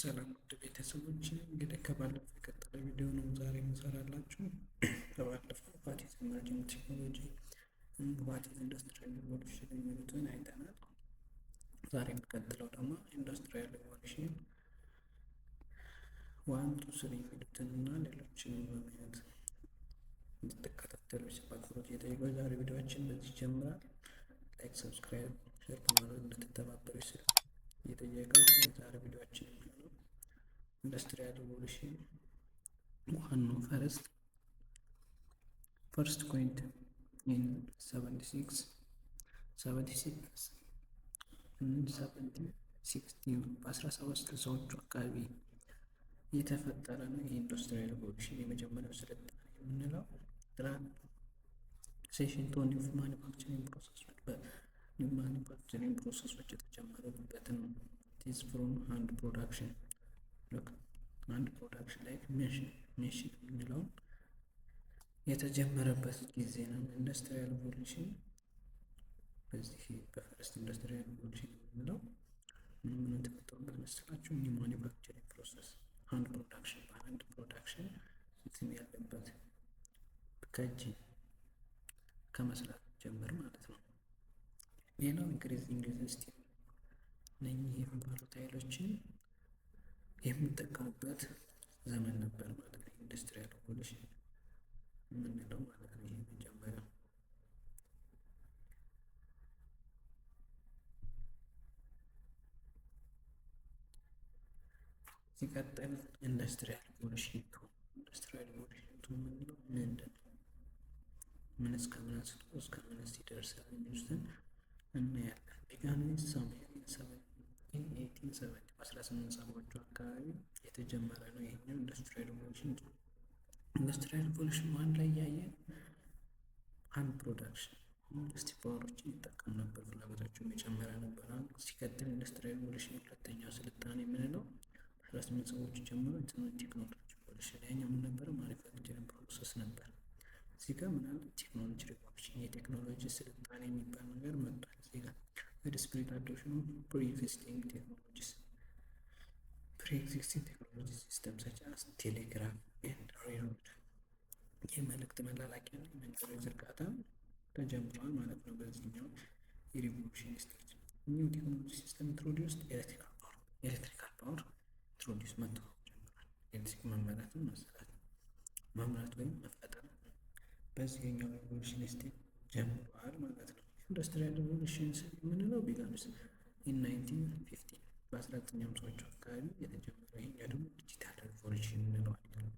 ሰላም ውድ ቤተሰቦች፣ እንግዲህ ከባለፈው የቀጠለ ቪዲዮ ነው ዛሬ የምሰራላችሁ። ከባለፈው ዋት ኢዝ ኢመርጂንግ ቴክኖሎጂ፣ ዋት ኢዝ ኢንዱስትሪያል ሪቮሉሽን የሚሉትን አይተናል። ዛሬ የሚቀጥለው ደግሞ ኢንዱስትሪያል ሪቮሉሽን 1 2 3 የሚሉትን እና ሌሎችን በማየት እንድትከታተሉ በአክብሮት እየጠየቅኩ ዛሬ ቪዲዮችን በዚህ ይጀምራል። ላይክ፣ ሰብስክራይብ፣ ሼር በማድረግ እንድትተባበሩ ስል እየጠየቀው የዛሬ ቪዲዮችን የሚሆነው ኢንዱስትሪያል ሪቮሉሽን ዋናው ፈርስት ኮይንድ ኢን 1760ዎቹ አካባቢ የተፈጠረ ነው። የኢንዱስትሪያል ሪቮሉሽን የመጀመሪያው ስልጣኔ የምንለው ትራንሲሽን ቱ ኒው ማኒፋክቸሪንግ ፕሮሰሶች የተጀመሩበት ነው። ኢዝ ፍሮም አንድ ፕሮዳክሽን ላይ ሜሽን የምንለውን የተጀመረበት ጊዜ ነው። ኢንዱስትሪያል ሪቮሉሽን በዚህ በፈርስት ኢንዱስትሪያል ሪቮሉሽን የምንለው ምን ተፈጠሩበት መስላችሁ? ኒው ማኒፋክቸሪንግ ፕሮሰስ አንድ ፕሮዳክሽን እንትን ያለበት ከእጅ ከመስራት ጀምር ማለት ነው። ሌላው ኢንክሪዚንግ ስቲል እነኚህ የሚባሉት ኃይሎችን የምንጠቀሙበት ዘመን ነበር ማለት ነው። ኢንዱስትሪያል ሪቮሉሽን የምንለው ማለት ነው። ይህ መጀመሪያው ሲቀጥል ኢንዱስትሪያል ሪቮሉሽን ቱ የምንለው ምንድን ነው? ምን እስከ ምን አንስቶ እስከ ምን ይደርሳል የሚሉትን እናያለን። ቢጋን በ1870ዎቹ አካባቢ የተጀመረ ነው። ይሄኛው ኢንዱስትሪያል ሪቮሉሽን ዋን ላይ ያየን አንድ ፕሮዳክሽን ስቲል ፓወሮችን ይጠቀም ነበር፣ ፍላጎታቸውን የጨመረ ነበር። ሲቀጥል ኢንዱስትሪያል ሪቮሉሽን ሁለተኛው ስልጣኔ የምንለው 1870ዎቹ ጀምሮ ቴክኖሎጂ ሪቮሉሽን፣ ያኛው ምን ነበረ? ማኒፋክቸሪንግ ፕሮሰስ ነበር። እዚህ ጋር ምን አለ? ቴክኖሎጂ ሪቮሉሽን፣ የቴክኖሎጂ ስልጣኔ የሚባል ነገር መጥቷል። እዚህ ጋር ወደ ስፕሪት አዶፕሽን ኦፍ ፕሪ-ኤግዚስቲንግ ቴክኖሎጂ ሲስተም ሰች አስ ቴሌግራፍ ኤንድ ሬልሮድ፣ የመልእክት መላላኪያ እና የመንገዶች ዝርጋታ ተጀምሯል ማለት ነው። በዚህኛው የሪቮሉሽን ስቴጅ ኒው ቴክኖሎጂ ሲስተም ኢንትሮዲውስድ ኤሌክትሪካል ፓወር ኢንትሮዲውስ መተዋወቅ ጀምሯል። ኤሌክትሪክ መመረትን መምራት ወይም መፈጠር በዚህኛው ሪቮሉሽን ስቴጅ ጀምሯል ማለት ነው። ኢንዱስትሪያል ሪቮሉሽን የምንለው ቢጋንስ ኢን 1950 በ1950ዎቹ አካባቢ የተጀመረው። ይሄኛው ደግሞ ዲጂታል ሪቮሉሽን እንለዋለን።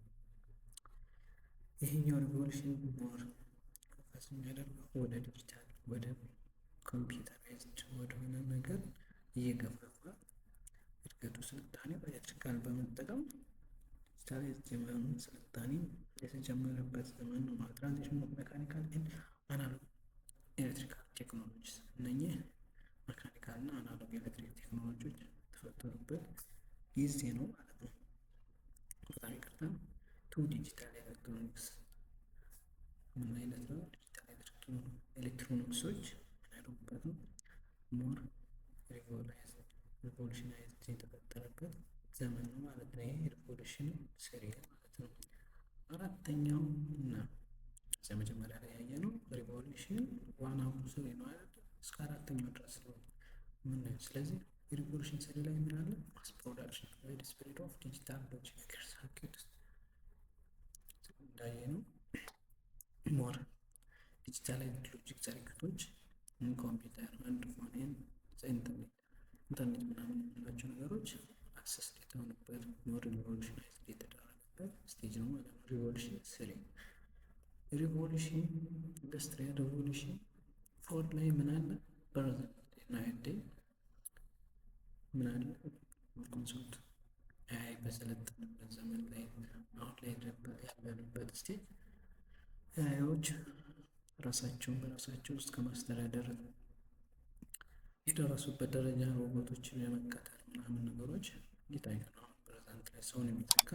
ይሄኛው ሪቮሉሽን ሞር ፎከስ የሚያደርገው ወደ ዲጂታል ወደ ኮምፒውተራይዝድ ወደሆነ ነገር እየገፋፋ እድገቱ ስልጣኔ በኤሌክትሪካል በመጠቀም ዲጂታላይዝድ የመሆኑ ስልጣኔ የተጀመረበት ዘመን ነው። ትራንዚሽን ኦፍ ሜካኒካል ኤንድ አናሎግ ኤሌክትሪካል ቴክኖሎጂስ፣ እነኚህ ሜካኒካል እና አናሎግ ኤሌክትሪክ ቴክኖሎጂዎች የተፈጠሩበት ጊዜ ነው ማለት ነው። በጣም ይቅርታ። ቱ ዲጂታል ኤሌክትሮኒክስ ምን አይነት ነው? ዲጂታል ኤሌክትሮኒክሶች ምን ያሉበት ነው? ሞር ሪቮሉሽናይዝድ የተፈጠረበት ዘመን ነው ማለት ነው። ይሄ ሪቮሉሽን ስሪ ማለት ነው። አራተኛው እና መጀመሪያ ላይ ያየ ነው ሪቮሉሽን ዋን አሁን ስሪ ነው አይደል? እስከ አራተኛው ድረስ ነው የምናየው። ስለዚህ ሪቮሉሽን ስሪ ላይ ምን አለ? ማስ ፕሮዳክሽን ወይ ስፒሪት ኦፍ ዲጂታል ሎጂክ ሰርኪት እንዳየ ነው። ሞር ዲጂታላይዝድ ሎጂክ ሰርኪቶች ኮምፒውተር አንድ ፎን ኢንተርኔት ምናምን የምንላቸው ነገሮች አክሰስ የተሆኑበት ሞር ሪቮሉሽናይዝድ የተደረገበት ስቴጅ ነው ማለት ነው። ሪቮሉሽን ስሪ ሪቮሉሽን ኢንዱስትሪያል ሪቮሉሽን ፎር ላይ ምን አለ? ፕሬዘንት ናይት ዴይ ምን አለ? ኮንሰፕት አይ በሰለጠነበት ዘመን ላይ አሁን ላይ ያለንበት ስቴጅ አዮች ራሳቸውን በራሳቸው ውስጥ ከማስተዳደር የደረሱበት ደረጃ ሮቦቶችን የመከተል ምናምን ነገሮች ይታያሉ። አሁን ፕሬዘንት ላይ ሰውን የሚተካ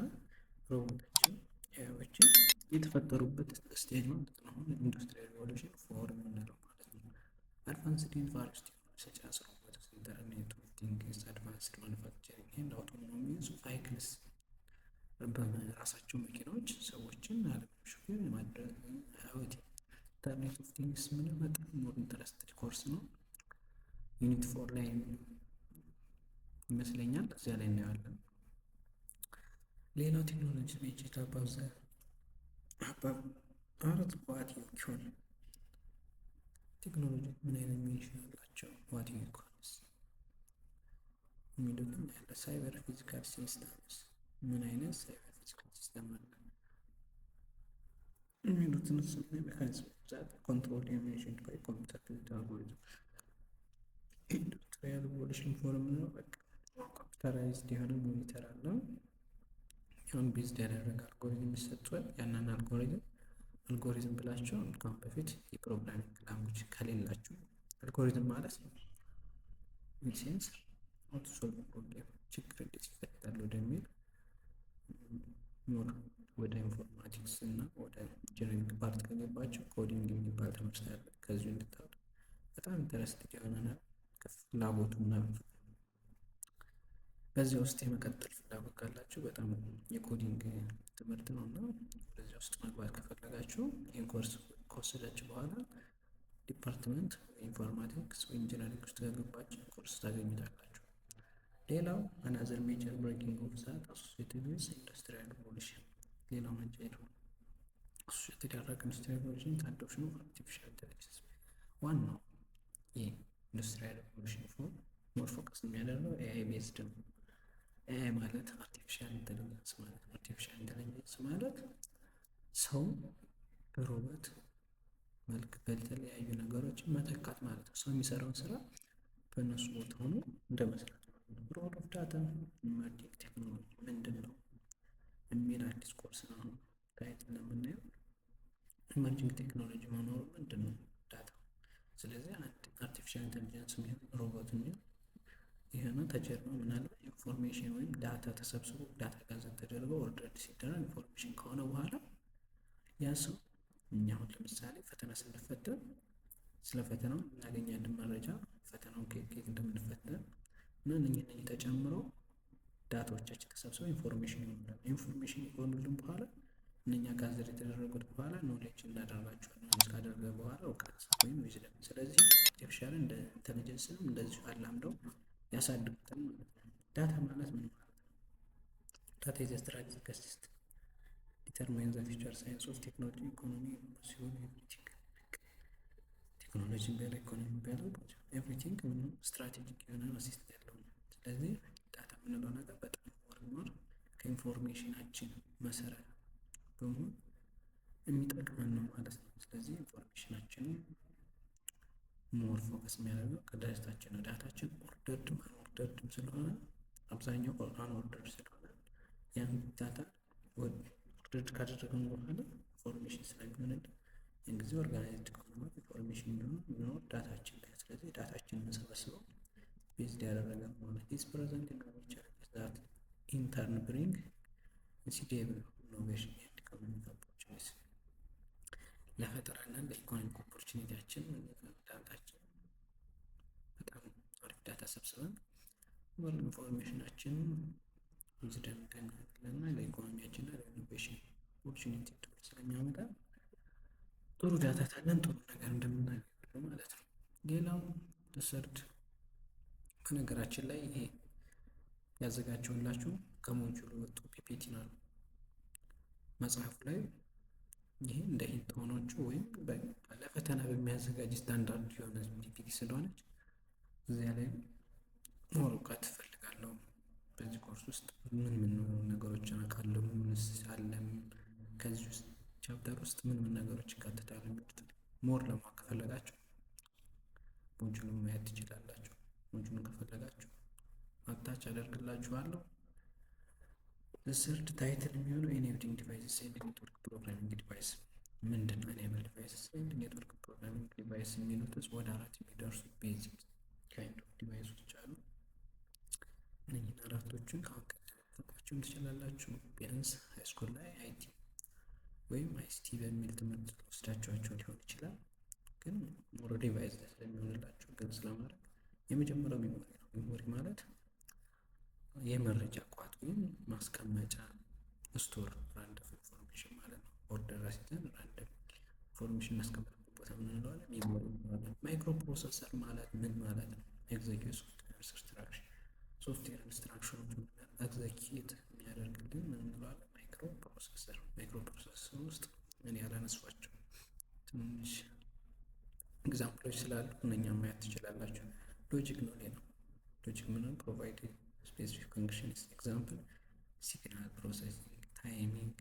ሮቦቶችን አዮችን የተፈጠሩበት ስቴጅ ማለት ነው። ኢንዱስትሪያል ሪቮሉሽን ፎር የምንለው ማለት ነው። አድቫንስድ ኢን ቫሪየስ ቴክኖሎጂስ ሰች አስ ሮቦቲክስ፣ ኢንተርኔት ኦፍ ቲንግስ፣ አድቫንስድ ማኑፋክቸሪንግ ኤንድ አውቶኖሚስ ቫይክልስ በራሳቸው መኪናዎች ሰዎችን አለምንም ሹፌር የማድረግ ህይወት ኢንተርኔት ኦፍ ቲንግስ ምን በጣም ሞር ኢንተረስትድ ኮርስ ነው። ዩኒት 4 ላይ ይመስለኛል እዚያ ላይ እናያለን። ሌላው ቴክኖሎጂ ሜጀር አባብዘ አራት ዋት ዩኮን ቴክኖሎጂ ምን አይነት ሚሽን አላቸው? ዋት ዩኮንስ የሚሉትን ያለ ሳይበር ፊዚካል ሲስተምስ ምን አይነት ሳይበር ፊዚካል ሲስተም አለ የሚሉትን ስናይ ሜካኒዝም ዛት ኮንትሮል የሜንሽን ባይ ኮምፒውተር አልጎሪዝም ኢንዱስትሪያል ሪቮሉሽን ፎርም ነው። በቃ ኮምፒውተራይዝድ የሆነ ሞኒተር አለው። ያን ቤዝድ ያደረገ አልጎሪዝም ይሰጣል። ያንን አልጎሪዝም ብላችሁ እንኳን በፊት የፕሮግራሚንግ ላንጉጅ ከሌላችሁ አልጎሪዝም ማለት ነው ሴንስ ኦቶ ሶልቭ ፕሮብሌም ችግር እንዴት ይፈታል ወደሚል ወደ ኢንፎርማቲክስ እና ወደ ኢንጂነሪንግ ፓርት ከገባችሁ ኮዲንግ የሚባል ትምህርት አለ። ከዚሁ እንድታወጡ በጣም ኢንተረስትድ የሆነ ፍላጎቱና በዚያ ውስጥ የመቀጠል ፍላጎት ካላችሁ በጣም የኮዲንግ ትምህርት ነው እና በዚያ ውስጥ መግባት ከፈለጋችሁ ይህን ኮርስ ከወሰዳችሁ በኋላ ዲፓርትመንት ኢንፎርማቲክስ ወይ ኢንጂነሪንግ ውስጥ ከገባችሁ ኮርስ ታገኙታላችሁ። ሌላው አናዘር ሜጀር ብሬኪንግ ኦፍ ዛት አሶሲኤትድ ዊዝ ኢንዱስትሪያል ሪቮሉሽን ሌላው መጀር አሶሲኤትድ ያደረገ ኢንዱስትሪያል ሪቮሉሽን አዶፕሽን ኦፍ አርቲፊሻል ኢንተለጀንስ ዋናው የኢንዱስትሪያል ሪቮሉሽን ሞር ፎከስ የሚያደርገው ኤአይ ቤዝድ ነው። ኤአይ ማለት አርቲፊሻል ኢንተለጀንስ ማለት ነው። አርቲፊሻል ኢንተለጀንስ ማለት ሰው በሮቦት መልክ በተለያዩ ነገሮችን መተካት ማለት ነው። ሰው የሚሰራውን ስራ በእነሱ ቦታ ሆኖ እንደ መስራት ነው። ሮል ኦፍ ዳታ ኢመርጂንግ ቴክኖሎጂ ምንድን ነው የሚል አዲስ ኮርስ ነው ታይት እንደምናየው። ኢመርጂንግ ቴክኖሎጂ መኖሩ ምንድን ነው ዳታ። ስለዚህ አንድ አርቲፊሻል ኢንተለጀንስ የሚሆን ሮቦት የሚሆን ይሄ ነው ተጀርባ ምናልባት ኢንፎርሜሽን ወይም ዳታ ተሰብስቦ ዳታ ጋዘር ተደርጎ ኦርደር ሲደረግ ኢንፎርሜሽን ከሆነ በኋላ ያ ሰው እኛ አሁን ለምሳሌ ፈተና ስንፈተን ስለ ፈተናው እናገኛለን መረጃ ፈተናውን ከየት እንደምንፈተን እና እነኚህ ተጨምሮ ዳታዎቻችን ተሰብስበው ኢንፎርሜሽን ይሆናል። ኢንፎርሜሽን ከሆኑልን በኋላ እነኛ ጋዘር የተደረጉት በኋላ ኖሌጅ እናደርጋቸዋለን። ካደረገ በኋላ እውቀት ወይም ዊዝደም። ስለዚህ አርቲፊሻል እንደ ኢንተለጀንስንም እንደዚሁ አላምደው ያሳድጉታል ማለት ነው። ዳታ ማለት ምን ማለት ነው? ዳታ ኢዝ ስትራቴጂክ ሲስተም ዲተርማይን ዘ ፊውቸር ሳይንስ ኦፍ ቴክኖሎጂ ኢኮኖሚ ሲሆን ኤቭሪቲንግ ቴክኖሎጂ በላይ ኢኮኖሚ በላይ ኤቭሪቲንግ ስትራቴጂክ የሆነ ሲስተም ያለው ነው። ስለዚህ ዳታ የምንለው ነገር በጣም ሞር ከኢንፎርሜሽናችን መሰረት በመሆን የሚጠቅመን ነው ማለት ነው። ስለዚህ ኢንፎርሜሽናችንን ሞር ፎከስ የሚያደርገው ከዳታችን ነው። ዳታችን ኦርደርድም አንኦርደርድም ስለሆነ አብዛኛው አንኦርደርድ ስለሆነ ያን ዳታ ኦርደርድ ካደረግን በኋላ ኢንፎርሜሽን ስለሚሆንልን ያን ጊዜ ኦርጋናይዝድ ከሆነ ኢንፎርሜሽን የሚሆነው ዳታችን ላይ። ስለዚህ ዳታችን የምንሰበስበው ቤዝድ ያደረገ ማለት ኢዝ ፕሬዘንት ኢንፎርሜሽን ዛት ኢንተርን ብሪንግ ኢንሲዲብል ኢኖቬሽን ኤንድ ኢኮኖሚክ ኦፖርቹኒቲስ ለፈጠራና ለኢኮኖሚክ ኦፖርቹኒቲያችን ዳታችን በጣም አሪፍ ዳታ ሰብስበን ወር ኢንፎርሜሽናችን ዊዝደም እና ለኢኮኖሚያችን እና ለኢኖቬሽን ኦፖርቹኒቲ ስለሚያመጣ ጥሩ ዳታ ካለን ጥሩ ነገር እንደምናገኝ ማለት ነው። ሌላው ሪሰርች በነገራችን ላይ ይሄ ያዘጋጀውላችሁ ከሞጁሉ ወጡ ፒፒቲ ነው መጽሐፉ ላይ ይሄ እንደ ሂንት ሆኖቹ ወይም ለፈተና በሚያዘጋጅ ስታንዳርድ የሆነ ፒፒቲ ስለሆነች እዚያ ላይ ሞር እውቀት እፈልጋለሁ። በዚህ ኮርስ ውስጥ ምን ነገሮችን አውቃለሁ፣ ምንስ አለም ከዚህ ውስጥ ቻፕተር ውስጥ ምን ነገሮች ይካተታሉ የሚሉት ሞር ለማወቅ ከፈለጋችሁ ሞጁሉን ማየት ትችላላችሁ። ሞጁሉን ከፈለጋችሁ አታች አደርግላችኋለሁ። ሰርድ ታይትል የሚሆነው ኢኔብሊንግ ዲቫይስስ ኤንድ ኔትወርክ ፕሮግራሚንግ ዲቫይስ ምንድን ነው? ኢኔብል ዲቫይስስ ኤንድ ኔትወርክ ፕሮግራሚንግ ዲቫይስ የሚሉትስ ወደ 4 የሚደርሱ ቤዚክ ካይንድ ኦፍ ዲቫይሶች አሉ። እነኝህን አራቶቹን ከአሁን ቀጥታችሁም ትችላላችሁ። ቢያንስ ሃይስኩል ላይ አይቲ ወይም አይሲቲ በሚል ትምህርት ወስዳችኋቸው ሊሆን ይችላል። ግን ሞር ዲቫይስ ስለሚሆንላችሁ ግልጽ ለማድረግ የመጀመሪያው ሜሞሪ ነው። ሜሞሪ ማለት የመረጃ ቋት ወይም ማስቀመጫ ስቶር ራንደም ኢንፎርሜሽን ማለት ነው። ኦርደር አሲተን ራንደም ኢንፎርሜሽን እናስቀምጥበት ቦታ ምን እንለዋለን? ሜሞሪ እንለዋለን። ማይክሮ ፕሮሰሰር ማለት ምን ማለት ነው? ኤግዜኪዩት ሶፍትዌር ኢንስትራክሽኖች ኤግዜኪዩት የሚያደርግልን ምን እንለዋለን? ማይክሮ ፕሮሰሰር። ማይክሮ ፕሮሰሰር ውስጥ ምን ያላነሷቸው ትንሽ ኤግዛምፕሎች ስላሉ እነኛም ማየት ትችላላችሁ። ሎጂክ ነው ሌላው። ሎጂክ ምንም ፕሮቫይድ ስፔሲፊክ ፈንክሽንስ ኤግዛምፕል ሲግናል ፕሮሰሲንግ፣ ታይሚንግ፣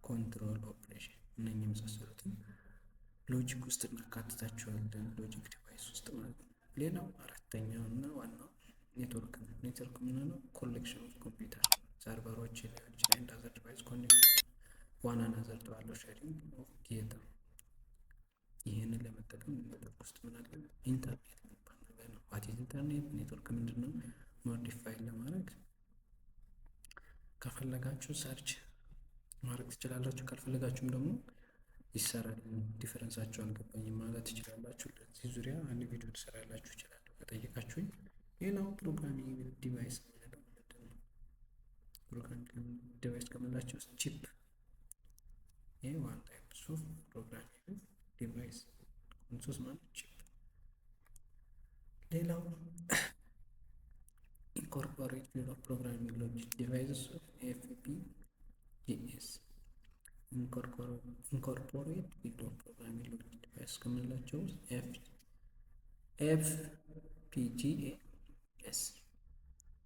ኮንትሮል፣ ኦፕሬሽን እነኚህ የመሳሰሉትን ሎጂክ ውስጥ እናካትታቸዋለን። ሎጂክ ዲቫይስ ውስጥ ማለት ነው። ሌላው አራተኛው እና ዋናው ኔትወርክ ነው። ኔትወርክ ምንለው ኮሌክሽን ኦፍ ኮምፒውተር ሰርቨሮች ሊሆን ይችላል ኤንድ አዘር ዲቫይስ ኮኔክት ዋን አናዘር ቱ አለው ሼሪንግ ኦፍ ዴታ። ይህንን ለመጠቀም ኔትወርክ ውስጥ ምን አለ? ኢንተርኔት የሚባል ነገር ነው። ዋት ኢዝ ኢንተርኔት? ኔትወርክ ምንድን ነው? ሞዲፋይ ለማድረግ ከፈለጋችሁ ሰርች ማድረግ ትችላላችሁ። ካልፈለጋችሁም ደግሞ ይሰራል። ዲፈረንሳቸው አልገባኝም ማለት ትችላላችሁ። ለዚህ ዙሪያ አንድ ቪዲዮ ትሰራላችሁ ይችላል ከጠየቃችሁኝ። ሌላው ፕሮግራሚንግ ዲቫይስ ምንለው ምንድን ነው? ፕሮግራሚንግ ዲቫይስ ከምንላቸው ውስጥ ቺፕ ይሄ ዋን ታይፕ ኦፍ ፕሮግራሚንግ ዲቫይስ ኮንሶስ ማለት ቺፕ። ሌላው ኢንኮርፖሬት ቢልድ ኦፍ ፕሮግራሚንግ ሎጂክ ዲቫይስስ ኦፍ ኤፍፒጂኤስ ኢንኮርፖሬት ቢልድ ኦፍ ፕሮግራሚንግ ሎጂክ ዲቫይስ ከምንላቸው ውስጥ ኤፍፒጂኤስ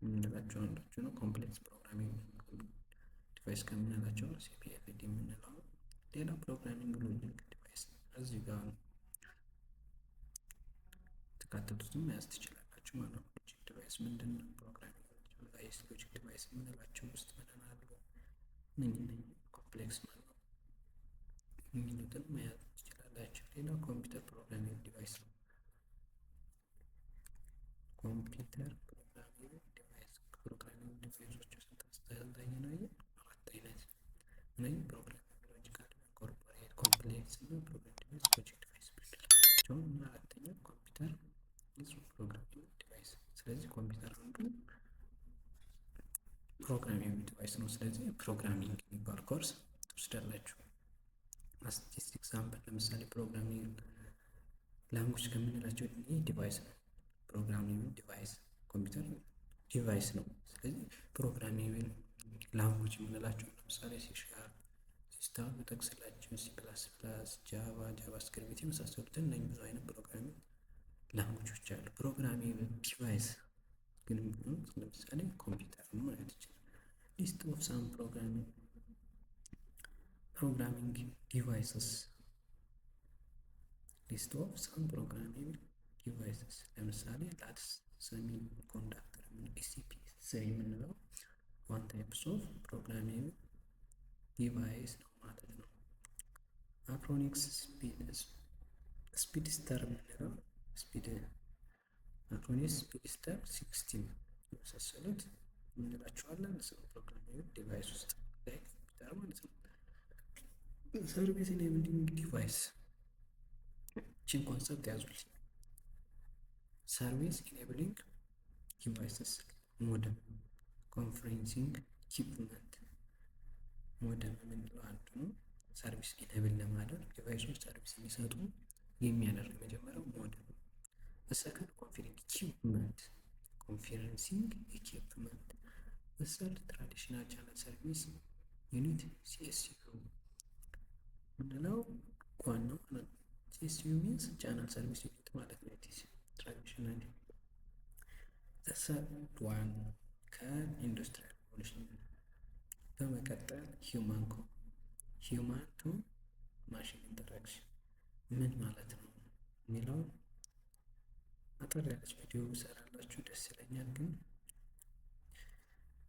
የምንላቸው አንዳቸው ነው። ኮምፕሌክስ ፕሮግራሚንግ ዲቫይስ ከምንላቸው ሲፒኤልዲ የምንለው። ሌላ ፕሮግራሚንግ ሎጂክ ዲቫይስ እዚህ ጋር ተካተቱትም መያዝ ትችላላችሁ ማለት ነው። ሎጂክ ዲቫይስ ምንድን ነው? ፕሮግራሚንግ ዲቫይስ ሎጂክ ዲቫይስ የምንላቸው ውስጥ ምን አሉ? እነኚህ ኮምፕሌክስ ማለት ነው የሚሉትን መያዝ ትችላላችሁ። ሌላው ኮምፒውተር ፕሮግራሚንግ ዲቫይስ ነው። ኮምፒውተር ፕሮግራሚንግ ዲቫይስ ፕሮግራሚንግ ዲቫይሶች ስንት አስተያየኝ ነው? አራት አይነት እነኚህ ፕሮግራሚንግ ሎጂካል፣ ኮርፖሬት፣ ኮምፕሌክስ እና ፕሮግራሚንግ ዲቫይስ ሎጂክ ዲቫይስ ብቻው እና አራተኛው ኮምፒውተር ፕሮግራሚንግ ዲቫይስ። ስለዚህ ኮምፒውተር አንዱ ፕሮግራሚንግ ዲቫይስ ነው። ስለዚህ ፕሮግራሚንግ የሚባል ኮርስ ትወስዳላችሁ። አስቲስ ኤግዛምፕል ለምሳሌ ፕሮግራሚንግ ላንጉጅ ከምንላቸው ይህ ዲቫይስ ነው። ፕሮግራሚንግ ዲቫይስ ኮምፒውተር ዲቫይስ ነው። ስለዚህ ፕሮግራሚንግ ላንጉጅ የምንላቸው ለምሳሌ ሲሻርፕ፣ ሲስታር ጠቅስላቸው፣ ሲ ፕላስ ፕላስ፣ ጃቫ፣ ጃቫስክሪፕት የመሳሰሉትን እነዚህ ብዙ አይነት ፕሮግራሚንግ ላንጉጆች አሉ። ፕሮግራሚንግ ዲቫይስ ግን ለምሳሌ ኮምፒውተር ነው ማለት ይችላል። ሊስት ኦፍ ሳም ፕሮግራሚንግ ዲቫይስስ ሊስት ኦፍ ሳም ፕሮግራሚንግ ዲቫይስስ ለምሳሌ ላትስ ሰሚ ኮንዳክተር ኤሲፒ ስሪ የምንለው ዋን ታይፕስ ኦፍ ፕሮግራሚንግ ዲቫይስ ነው ማለት ነው። አክሮኒክስ ስፒድስተር የምንለው አክሮኒክስ ስፒድስተር 16 የመሳሰሉት እንላቸዋለን። ሰው ፕሮግራሚንግ ዲቫይስ ውስጥ ላይ ኮምፒውተር ማለት ነው። ሰርቪስ ኢኔብሊንግ ዲቫይስ ቺን ኮንሰፕት ያዙልኝ። ሰርቪስ ኢኔብሊንግ ዲቫይስስ ሞደም፣ ኮንፈረንሲንግ ኢኩፕመንት። ሞደም የምንለው አንዱ ነው። ሰርቪስ ኢኔብል ለማድረግ ዲቫይሶች ሰርቪስ የሚሰጡ የሚያደርግ መጀመሪያው ሞደም። በሰከንድ ኮንፈረንሲንግ ኢኩፕመንት። በሰርድ ትራዲሽናል ቻናል ሰርቪስ ዩኒት ሲኤስዩ ምንለው ዋናው ሲኤስዩ ሚንስ ቻናል ሰርቪስ ዩኒት ማለት ነው። ትራዲሽናል ሰርድ ዋን ከኢንዱስትሪያል ሪቮሉሽን በመቀጠል ሂውማን ቱ ማሽን ኢንተራክሽን ምን ማለት ነው የሚለውን አጠር ያለች ቪዲዮ ሰራላችሁ ደስ ይለኛል። ግን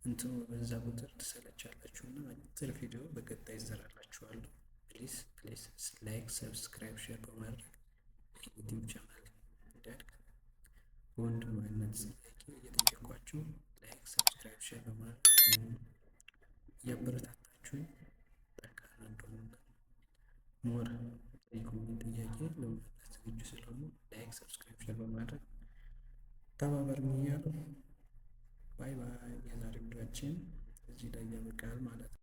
እንትኑ በዛ ቁጥር ትሰለቻላችሁ እና አጭር ቪዲዮ በቀጣይ ይሰራላችኋለሁ። ፕሊዝ ላይክ፣ ሰብስክራይብ፣ ሼር በማድረግ ዩቲዩብ ቻናል እንዲያድግ በወንድማዊነት ጥያቄ እየጠየኳችሁ ላይክ፣ ሰብስክራይብ፣ ሼር በማድረግ እያበረታታችሁኝ ጠንካራ እንደሆነ ሞር የኮሜንት ጥያቄ ለመመለስ ዝግጁ ስለሆኑ ላይክ፣ ሰብስክራይብ፣ ሼር በማድረግ ተባበሩኝ እያለሁ ባይ ባይ። ቪዲዮአችን እዚህ ላይ ያበቃል ማለት ነው።